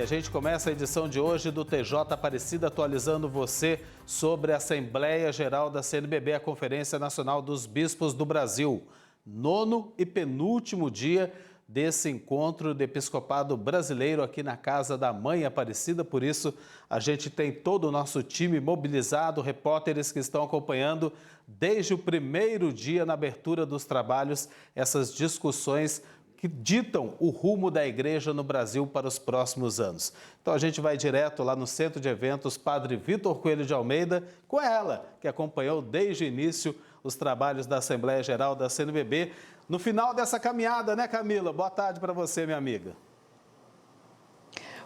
A gente começa a edição de hoje do TJ Aparecida atualizando você sobre a Assembleia Geral da CNBB, a Conferência Nacional dos Bispos do Brasil. 9º e penúltimo dia desse encontro do episcopado brasileiro aqui na Casa da Mãe Aparecida. Por isso, a gente tem todo o nosso time mobilizado, repórteres que estão acompanhando desde o primeiro dia na abertura dos trabalhos, essas discussões que ditam o rumo da igreja no Brasil para os próximos anos. Então a gente vai direto lá no Centro de Eventos Padre Vitor Coelho de Almeida, com ela, que acompanhou desde o início os trabalhos da Assembleia Geral da CNBB. No final dessa caminhada, né, Camila? Boa tarde para você, minha amiga.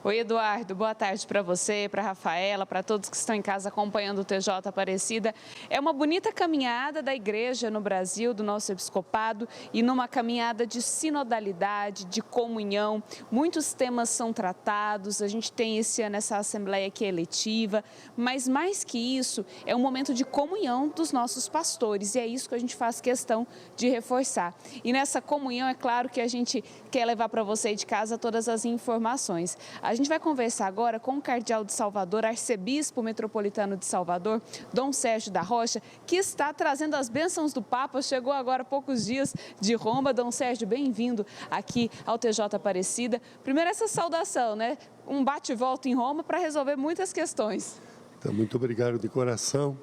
Oi, Eduardo, boa tarde para você, para a Rafaela, para todos que estão em casa acompanhando o TJ Aparecida. É uma bonita caminhada da igreja no Brasil, do nosso episcopado, e numa caminhada de sinodalidade, de comunhão. Muitos temas são tratados, a gente tem esse ano essa assembleia que é eletiva, mas mais que isso, é um momento de comunhão dos nossos pastores, e é isso que a gente faz questão de reforçar. E nessa comunhão, é claro que a gente quer levar para você aí de casa todas as informações. A gente vai conversar agora com o cardeal de Salvador, arcebispo metropolitano de Salvador, Dom Sérgio da Rocha, que está trazendo as bênçãos do Papa. Chegou agora há poucos dias de Roma. Dom Sérgio, bem-vindo aqui ao TJ Aparecida. Primeiro essa saudação, né? Um bate e volta em Roma para resolver muitas questões. Então, muito obrigado de coração.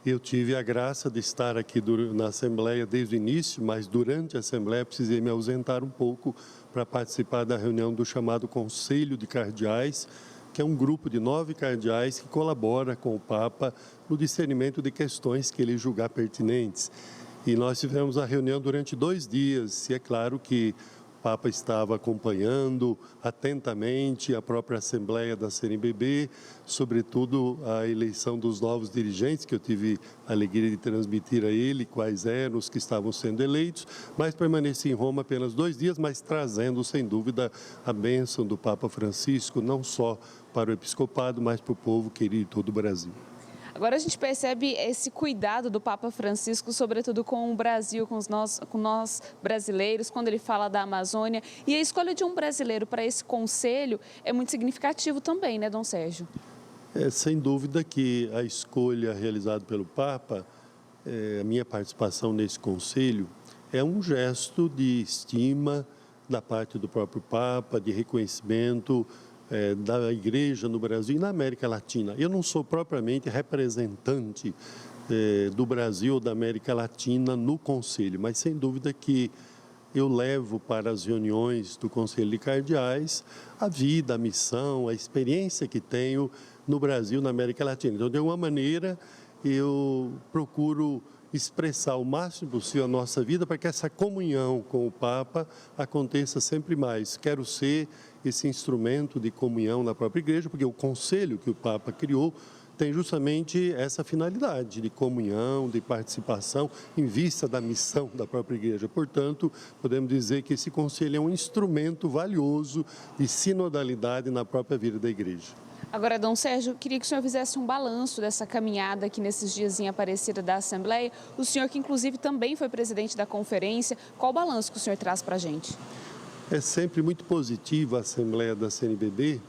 Eu tive a graça de estar aqui na Assembleia desde o início, mas durante a Assembleia precisei me ausentar um pouco para participar da reunião do chamado Conselho de Cardeais, que é um grupo de 9 cardeais que colabora com o Papa no discernimento de questões que ele julgar pertinentes. E nós tivemos a reunião durante 2 dias, e é claro que o Papa estava acompanhando atentamente a própria Assembleia da CNBB, sobretudo a eleição dos novos dirigentes, que eu tive a alegria de transmitir a ele quais eram os que estavam sendo eleitos, mas permaneci em Roma apenas 2 dias, mas trazendo, sem dúvida, a bênção do Papa Francisco, não só para o episcopado, mas para o povo querido de todo o Brasil. Agora a gente percebe esse cuidado do Papa Francisco, sobretudo com o Brasil, com nós brasileiros, quando ele fala da Amazônia. E a escolha de um brasileiro para esse conselho é muito significativo também, né, Dom Sérgio? Sem dúvida que a escolha realizada pelo Papa, a minha participação nesse conselho, é um gesto de estima da parte do próprio Papa, de reconhecimento da Igreja no Brasil e na América Latina. Eu não sou propriamente representante do Brasil ou da América Latina no Conselho, mas sem dúvida que eu levo para as reuniões do Conselho de Cardeais a vida, a missão, a experiência que tenho no Brasil, na América Latina. Então, de alguma maneira, eu procuro expressar o máximo possível a nossa vida para que essa comunhão com o Papa aconteça sempre mais. Quero ser esse instrumento de comunhão na própria igreja, porque o conselho que o Papa criou tem justamente essa finalidade de comunhão, de participação em vista da missão da própria igreja. Portanto, podemos dizer que esse conselho é um instrumento valioso de sinodalidade na própria vida da igreja. Agora, Dom Sérgio, queria que o senhor fizesse um balanço dessa caminhada aqui nesses dias em Aparecida da Assembleia. O senhor que, inclusive, também foi presidente da conferência. Qual o balanço que o senhor traz para a gente? É sempre muito positiva a Assembleia da CNBB,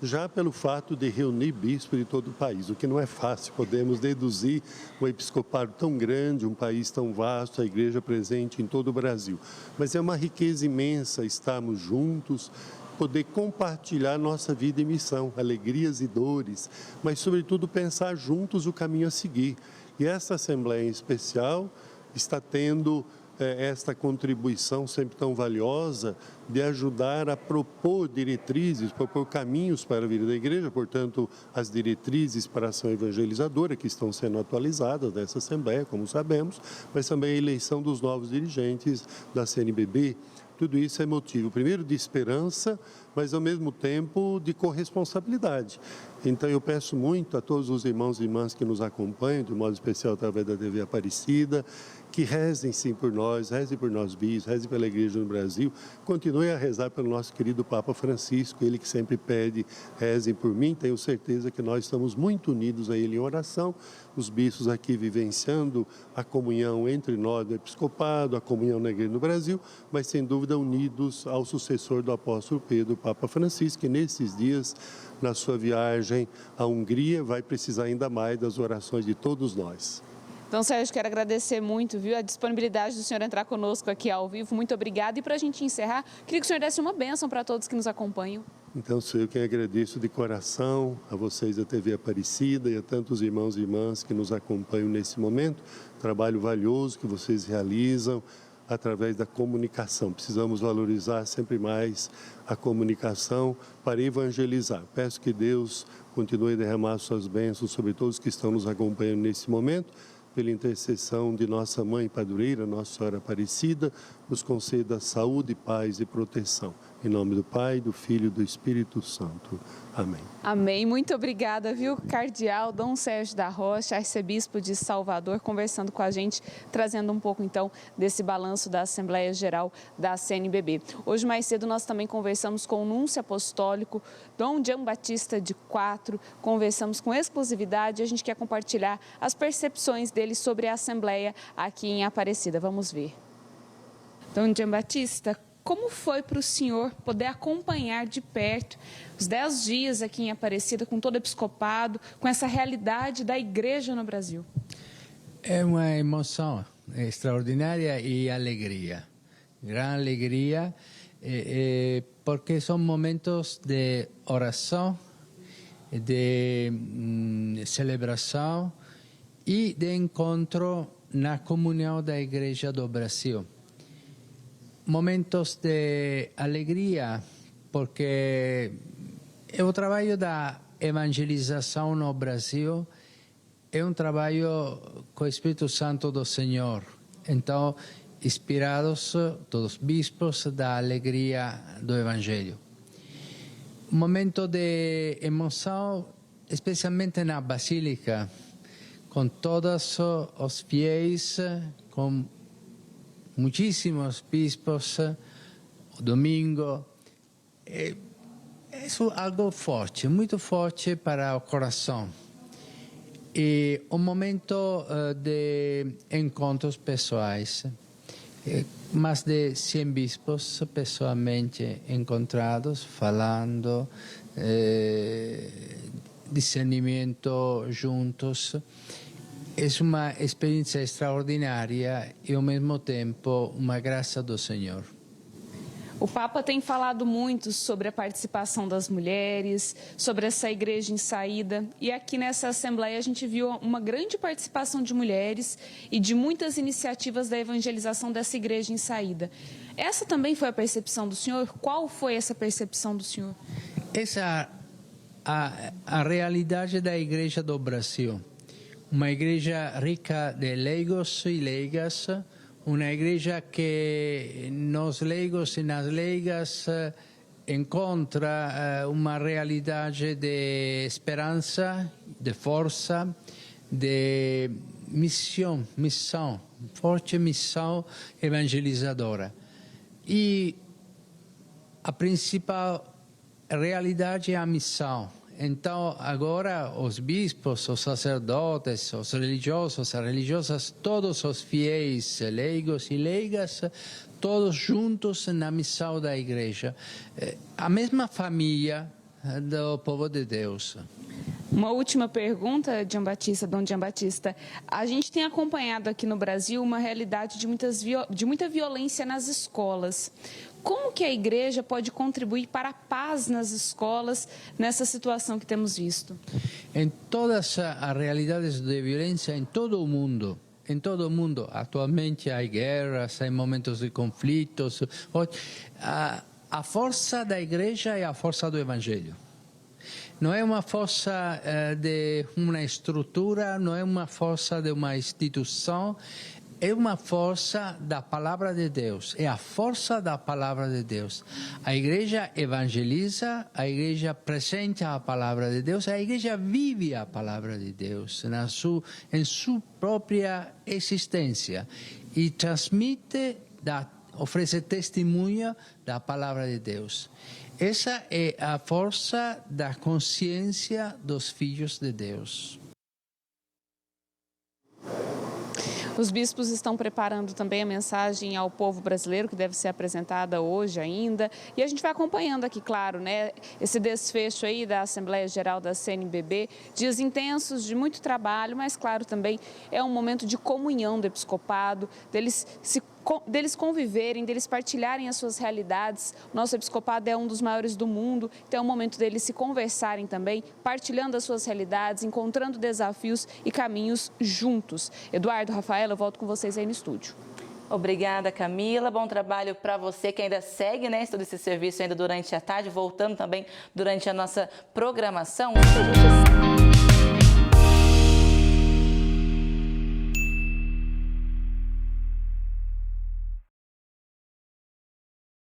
já pelo fato de reunir bispos de todo o país, o que não é fácil. Podemos deduzir um episcopado tão grande, um país tão vasto, a igreja presente em todo o Brasil. Mas é uma riqueza imensa estarmos juntos, poder compartilhar nossa vida e missão, alegrias e dores, mas, sobretudo, pensar juntos o caminho a seguir. E essa Assembleia em especial está tendo esta contribuição sempre tão valiosa de ajudar a propor diretrizes, propor caminhos para a vida da igreja, portanto, as diretrizes para a ação evangelizadora que estão sendo atualizadas nessa Assembleia, como sabemos, mas também a eleição dos novos dirigentes da CNBB. Tudo isso é motivo, primeiro, de esperança, mas, ao mesmo tempo, de corresponsabilidade. Então, eu peço muito a todos os irmãos e irmãs que nos acompanham, de modo especial através da TV Aparecida, que rezem sim por nós, rezem por nós bispos, rezem pela Igreja no Brasil, continuem a rezar pelo nosso querido Papa Francisco, ele que sempre pede, rezem por mim. Tenho certeza que nós estamos muito unidos a ele em oração, os bispos aqui vivenciando a comunhão entre nós do episcopado, a comunhão na Igreja no Brasil, mas sem dúvida unidos ao sucessor do apóstolo Pedro, o Papa Francisco, que nesses dias, na sua viagem à Hungria, vai precisar ainda mais das orações de todos nós. Então, Sérgio, quero agradecer muito, viu, a disponibilidade do senhor entrar conosco aqui ao vivo. Muito obrigada. E para a gente encerrar, queria que o senhor desse uma bênção para todos que nos acompanham. Então, sou eu quem agradeço de coração a vocês da TV Aparecida e a tantos irmãos e irmãs que nos acompanham nesse momento. Trabalho valioso que vocês realizam através da comunicação. Precisamos valorizar sempre mais a comunicação para evangelizar. Peço que Deus continue a derramar suas bênçãos sobre todos que estão nos acompanhando nesse momento. Pela intercessão de nossa Mãe Padroeira, Nossa Senhora Aparecida, nos conceda saúde, paz e proteção. Em nome do Pai, do Filho e do Espírito Santo. Amém. Amém. Muito obrigada, viu, Cardeal Dom Sérgio da Rocha, arcebispo de Salvador, conversando com a gente, trazendo um pouco, então, desse balanço da Assembleia Geral da CNBB. Hoje, mais cedo, nós também conversamos com o Núncio Apostólico, Dom Giambattista de Quatro, conversamos com exclusividade e a gente quer compartilhar as percepções dele sobre a Assembleia aqui em Aparecida. Vamos ver. Dom Giambattista, como foi para o senhor poder acompanhar de perto os 10 dias aqui em Aparecida, com todo o episcopado, com essa realidade da igreja no Brasil? É uma emoção extraordinária e alegria. Grande alegria, porque são momentos de oração, de celebração e de encontro na comunhão da Igreja do Brasil. Momentos de alegria, porque o trabalho da evangelização no Brasil é um trabalho com o Espírito Santo do Senhor. Então, inspirados, todos os bispos, da alegria do Evangelho. Um momento de emoção, especialmente na Basílica, com todos os fiéis, com muitíssimos bispos, o domingo. É algo forte, muito forte para o coração. E um momento de encontros pessoais. Mais de 100 bispos pessoalmente encontrados, falando, discernimento juntos. É uma experiência extraordinária e, ao mesmo tempo, uma graça do Senhor. O Papa tem falado muito sobre a participação das mulheres, sobre essa igreja em saída. E aqui nessa Assembleia a gente viu uma grande participação de mulheres e de muitas iniciativas da evangelização dessa igreja em saída. Essa também foi a percepção do senhor? Qual foi essa percepção do senhor? Essa é a realidade da Igreja do Brasil. Uma igreja rica de leigos e leigas, uma igreja que nos leigos e nas leigas encontra uma realidade de esperança, de força, de missão, forte missão evangelizadora. E a principal realidade é a missão. Então, agora, os bispos, os sacerdotes, os religiosos, as religiosas, todos os fiéis, leigos e leigas, todos juntos na missão da igreja. A mesma família do povo de Deus. Uma última pergunta, Dom Giambattista. A gente tem acompanhado aqui no Brasil uma realidade de muita violência nas escolas. Como que a igreja pode contribuir para a paz nas escolas nessa situação que temos visto? Em todas as realidades de violência em todo o mundo, atualmente há guerras, há momentos de conflitos. A força da igreja é a força do Evangelho. Não é uma força de uma estrutura, não é uma força de uma instituição, é uma força da palavra de Deus, é a força da palavra de Deus. A igreja evangeliza, a igreja apresenta a palavra de Deus, a igreja vive a palavra de Deus em sua própria existência. e transmite, oferece testemunha da palavra de Deus. Essa é a força da consciência dos filhos de Deus. Os bispos estão preparando também a mensagem ao povo brasileiro, que deve ser apresentada hoje ainda. E a gente vai acompanhando aqui, claro, né, esse desfecho aí da Assembleia Geral da CNBB. Dias intensos, de muito trabalho, mas, claro, também é um momento de comunhão do episcopado, deles conviverem, deles partilharem as suas realidades. O nosso episcopado é um dos maiores do mundo, então é um momento deles se conversarem também, partilhando as suas realidades, encontrando desafios e caminhos juntos. Eduardo, Rafaela, eu volto com vocês aí no estúdio. Obrigada, Camila. Bom trabalho para você que ainda segue, né, todo esse serviço ainda durante a tarde, voltando também durante a nossa programação.